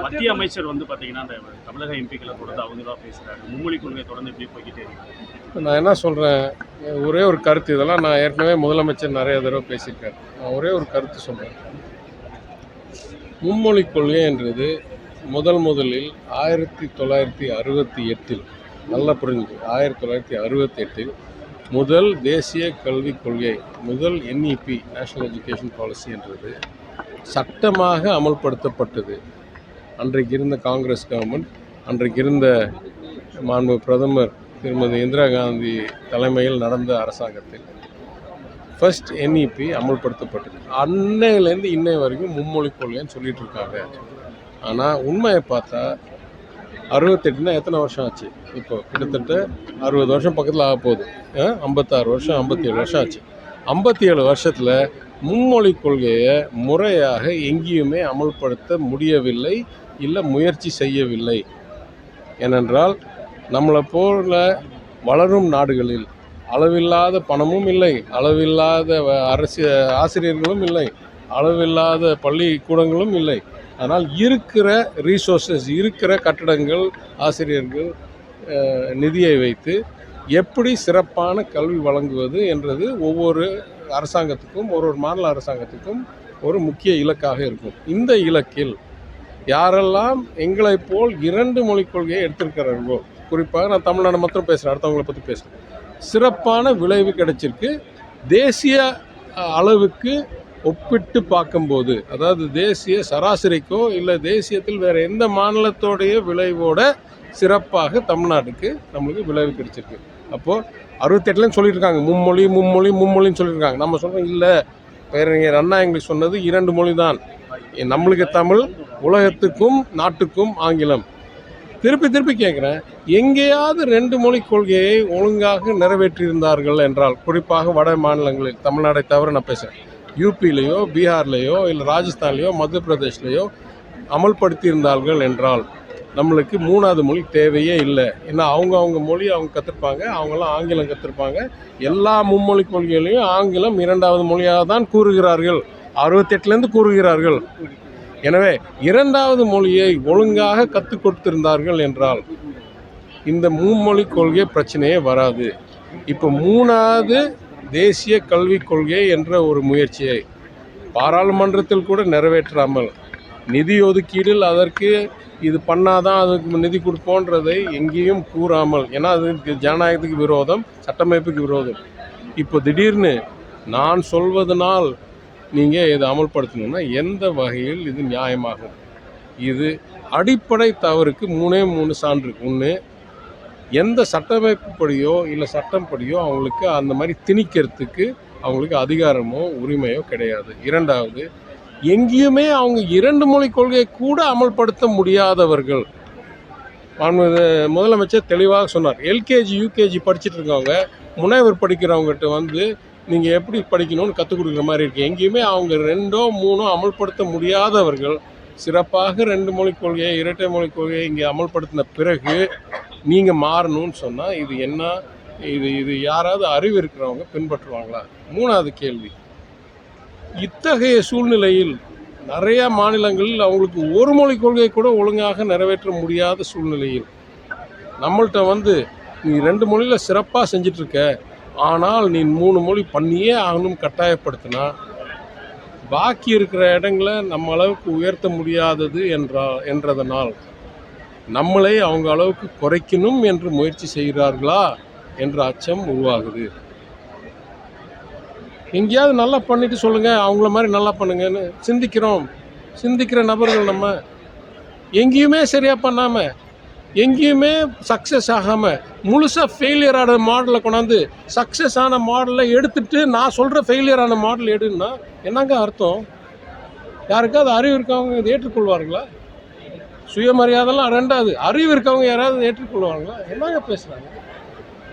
மத்திய அமைச்சர் வந்து பார்த்தீங்கன்னா அந்த தமிழக எம்பிக்களை தொடர்ந்து அவங்க தான் பேசுகிறாங்க. மும்மொழி கொள்கை தொடர்ந்து இப்படி போய்கிட்டே இருக்கு. நான் என்ன சொல்கிறேன், ஒரே ஒரு கருத்து, இதெல்லாம் நான் ஏற்கனவே முதலமைச்சர் நிறைய தடவை பேசியிருக்காரு. நான் ஒரே ஒரு கருத்து சொல்கிறேன். மும்மொழி கொள்கை என்றது முதலில் 1968 நல்லா புரிஞ்சுது. 1968 முதல் தேசிய கல்விக் கொள்கை, முதல் NEP நேஷனல் எஜுகேஷன் பாலிசி என்றது சட்டமாக அமல்படுத்தப்பட்டது. அன்றைக்கு இருந்த காங்கிரஸ் கவர்மெண்ட், அன்றைக்கு இருந்த மாண்பு பிரதமர் திருமதி இந்திரா காந்தி தலைமையில் நடந்த அரசாங்கத்தில் ஃபர்ஸ்ட் NEP அமல்படுத்தப்பட்டது. அன்னையிலேருந்து இன்னை வரைக்கும் மும்மொழி கொள்கைன்னு சொல்லிட்டு இருக்காங்க. ஆனால் உண்மையை பார்த்தா 68னா எத்தனை வருஷம் ஆச்சு? இப்போ கிட்டத்தட்ட 60 வருஷம் பக்கத்தில் ஆக போகுது. 56 வருஷம் 57 வருஷம் ஆச்சு. 57 வருஷத்தில் மும்மொழி கொள்கையை முறையாக எங்கேயுமே அமல்படுத்த முடியவில்லை, இல்லை முயற்சி செய்யவில்லை. ஏனென்றால் நம்மளை போல வளரும் நாடுகளில் அளவில்லாத பணமும் இல்லை, அளவில்லாத ஆசிரியர்களும் இல்லை, அளவில்லாத பள்ளிக்கூடங்களும் இல்லை. ஆனால் இருக்கிற ரீசோர்ஸஸ், இருக்கிற கட்டடங்கள், ஆசிரியர்கள், நிதியை வைத்து எப்படி சிறப்பான கல்வி வழங்குவது என்றது ஒவ்வொரு அரசாங்கத்துக்கும், ஒரு மாநில அரசாங்கத்துக்கும் ஒரு முக்கிய இலக்காக இருக்கும். இந்த இலக்கில் யாரெல்லாம் எங்களைப் போல் 2 மொழிக் கொள்கையை எடுத்திருக்கிறார்களோ, குறிப்பாக நான் தமிழ்நாடு மாத்திரம் பேசுகிறேன், அடுத்தவங்களை பற்றி பேசுகிறேன், சிறப்பான விளைவு கிடைச்சிருக்கு. தேசிய அளவுக்கு ஒப்பிட்டு பார்க்கும்போது, அதாவது தேசிய சராசரிக்கோ இல்லை தேசியத்தில் வேறு எந்த மாநிலத்தோடைய விளைவோட சிறப்பாக தமிழ்நாட்டுக்கு நம்மளுக்கு விளைவு கிடைச்சிருக்கு. அப்போது 68லேன்னு சொல்லியிருக்காங்க மும்மொழின்னு சொல்லியிருக்காங்க. நம்ம சொல்கிறோம் இல்லை, பேரறிஞர் அண்ணா எங்களுக்கு சொன்னது 2 மொழி தான். நம்மளுக்கு தமிழ், உலகத்துக்கும் நாட்டுக்கும் ஆங்கிலம். திருப்பி கேட்குறேன், எங்கேயாவது 2 மொழி கொள்கையை ஒழுங்காக நிறைவேற்றியிருந்தார்கள் என்றால், குறிப்பாக வட மாநிலங்களில், தமிழ்நாடை தவிர நான் பேசுகிறேன், யூபியிலையோ பீகார்லேயோ இல்லை ராஜஸ்தான்லேயோ மத்திய பிரதேஷ்லேயோ அமல்படுத்தியிருந்தார்கள் என்றால் நம்மளுக்கு 3வது மொழி தேவையே இல்லை. ஏன்னா அவங்க மொழி அவங்க கற்றுருப்பாங்க, அவங்களாம் ஆங்கிலம் கற்றுருப்பாங்க. எல்லா மும்மொழி கொள்கைகளையும் ஆங்கிலம் 2வது மொழியாக தான் கூறுகிறார்கள், 68லேருந்து கூறுகிறார்கள். எனவே 2வது மொழியை ஒழுங்காக கற்றுக் கொடுத்திருந்தார்கள் என்றால் இந்த மும்மொழி கொள்கை பிரச்சனையே வராது. இப்போ 3வது தேசிய கல்விக் கொள்கை என்ற ஒரு முயற்சியை பாராளுமன்றத்தில் கூட நிறைவேற்றாமல், நிதி ஒதுக்கீடில் அதற்கு இது பண்ணாதான் அதுக்கு நிதி கொடுப்போன்றதை எங்கேயும் கூறாமல், ஏன்னா அதுக்கு ஜனநாயகத்துக்கு விரோதம், சட்டமைப்புக்கு விரோதம். இப்போ திடீர்னு நான் சொல்வதனால் நீங்கள் இதை அமல்படுத்தணும்னா எந்த வகையில் இது நியாயமாகும்? இது அடிப்படை தவறுக்கு 3 சான்று. ஒன்று, எந்த சட்டமைப்புப்படியோ இல்லை சட்டம் படியோ அவங்களுக்கு அந்த மாதிரி திணிக்கிறதுக்கு அவங்களுக்கு அதிகாரமோ உரிமையோ கிடையாது. 2வது, எங்கேயுமே அவங்க 2 மொழி கொள்கையை கூட அமல்படுத்த முடியாதவர்கள். முதலமைச்சர் தெளிவாக சொன்னார், எல்கேஜி யூகேஜி படிச்சுட்டு இருக்கவங்க முனைவர் படிக்கிறவங்ககிட்ட வந்து நீங்கள் எப்படி படிக்கணும்னு கற்றுக் கொடுக்குற மாதிரி இருக்குது. எங்கேயுமே அவங்க 2ஓ 3ஓ அமல்படுத்த முடியாதவர்கள் சிறப்பாக 2 மொழி கொள்கையை, இரட்டை மொழி கொள்கையை இங்கே அமல்படுத்தின பிறகு நீங்கள் மாறணும்னு சொன்னால் இது என்ன? இது யாராவது அறிவு இருக்கிறவங்க பின்பற்றுவாங்களா? 3வது கேள்வி, இத்தகைய சூழ்நிலையில் நிறையா மாநிலங்களில் அவங்களுக்கு 1 மொழி கொள்கை கூட ஒழுங்காக நிறைவேற்ற முடியாத சூழ்நிலையில் நம்மள்கிட்ட வந்து நீ 2 மொழியில் சிறப்பாக செஞ்சிட்ருக்க, ஆனால் நீ 3 மொழி பண்ணியே ஆகணும் கட்டாயப்படுத்தினா பாக்கி இருக்கிற இடங்களை நம்ம அளவுக்கு உயர்த்த முடியாதது என்றதனால் நம்மளை அவங்க அளவுக்கு குறைக்கணும் என்று முயற்சி செய்கிறார்களா என்ற அச்சம் உருவாகுது. எங்கேயாவது நல்லா பண்ணிட்டு சொல்லுங்கள், அவங்கள மாதிரி நல்லா பண்ணுங்கன்னு சிந்திக்கிற நபர்கள் நம்ம. எங்கேயுமே சரியாக பண்ணாமல், எங்கேயுமே சக்ஸஸ் ஆகாமல், முழுசாக ஃபெயிலியர் ஆன மாடலை கொண்டாந்து சக்ஸஸ் ஆன மாடலை எடுத்துட்டு நான் சொல்கிற ஃபெயிலியர் ஆன மாடல் எடுன்னா என்னங்க அர்த்தம்? யாருக்காவது அறிவு இருக்கவங்க இதை ஏற்றுக்கொள்வார்களா? சுயமரியாதைலாம் 2வது, அறிவு இருக்கவங்க யாராவது ஏற்றுக்கொள்வாங்களா? என்னங்க பேசுகிறாங்க?